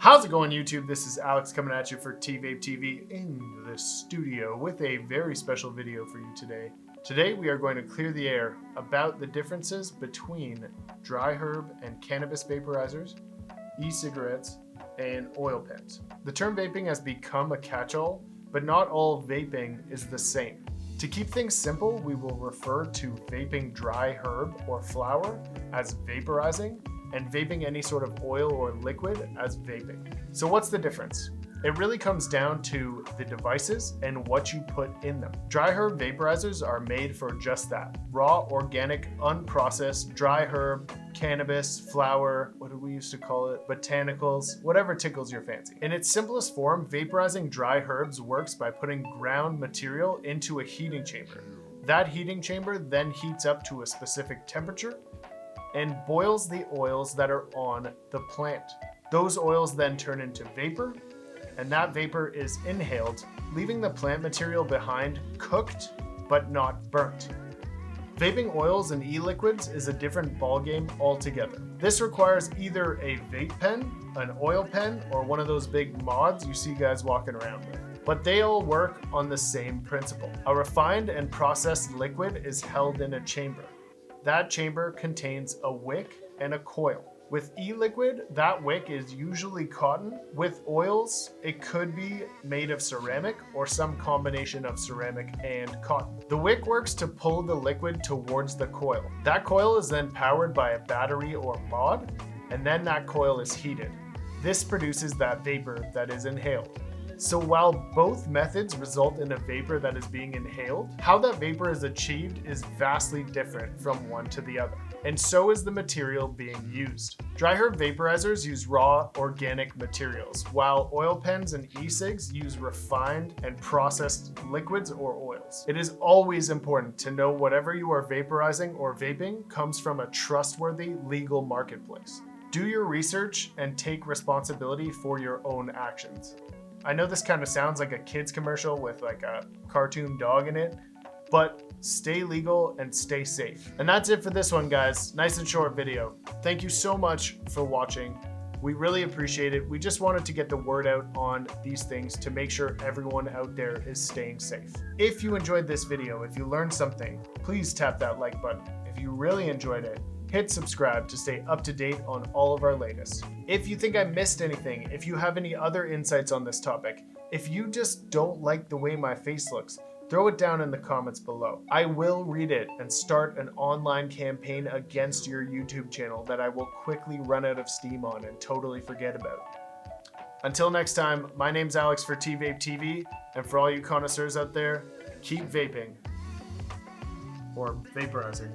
How's it going, YouTube? This is Alex coming at you for TVape TV in the studio with a very special video for you today. Today we are going to clear the air about the differences between dry herb and cannabis vaporizers, e-cigarettes, and oil pens. The term vaping has become a catch-all, but not all vaping is the same. To keep things simple, we will refer to vaping dry herb or flower as vaporizing, and vaping any sort of oil or liquid as vaping. So what's the difference? It really comes down to the devices and what you put in them. Dry herb vaporizers are made for just that. Raw, organic, unprocessed, dry herb, cannabis, flower, what do we used to call it? Botanicals, whatever tickles your fancy. In its simplest form, vaporizing dry herbs works by putting ground material into a heating chamber. That heating chamber then heats up to a specific temperature and boils the oils that are on the plant. Those oils then turn into vapor, and that vapor is inhaled, leaving the plant material behind cooked but not burnt. Vaping oils and e-liquids is a different ballgame altogether. This requires either a vape pen, an oil pen, or one of those big mods you see guys walking around with. But they all work on the same principle. A refined and processed liquid is held in a chamber. That chamber contains a wick and a coil. With e-liquid, that wick is usually cotton. With oils, it could be made of ceramic or some combination of ceramic and cotton. The wick works to pull the liquid towards the coil. That coil is then powered by a battery or mod, and then that coil is heated. This produces that vapor that is inhaled. So while both methods result in a vapor that is being inhaled, how that vapor is achieved is vastly different from one to the other. And so is the material being used. Dry herb vaporizers use raw, organic materials, while oil pens and e-cigs use refined and processed liquids or oils. It is always important to know whatever you are vaporizing or vaping comes from a trustworthy legal marketplace. Do your research and take responsibility for your own actions. I know this kind of sounds like a kid's commercial with like a cartoon dog in it, but stay legal and stay safe. And that's it for this one, guys. Nice and short video. Thank you so much for watching. We really appreciate it. We just wanted to get the word out on these things to make sure everyone out there is staying safe. If you enjoyed this video, if you learned something, please tap that like button. If you really enjoyed it, hit subscribe to stay up to date on all of our latest. If you think I missed anything, if you have any other insights on this topic, if you just don't like the way my face looks, throw it down in the comments below. I will read it and start an online campaign against your YouTube channel that I will quickly run out of steam on and totally forget about. Until next time, my name's Alex for TVape TV, and for all you connoisseurs out there, keep vaping or vaporizing.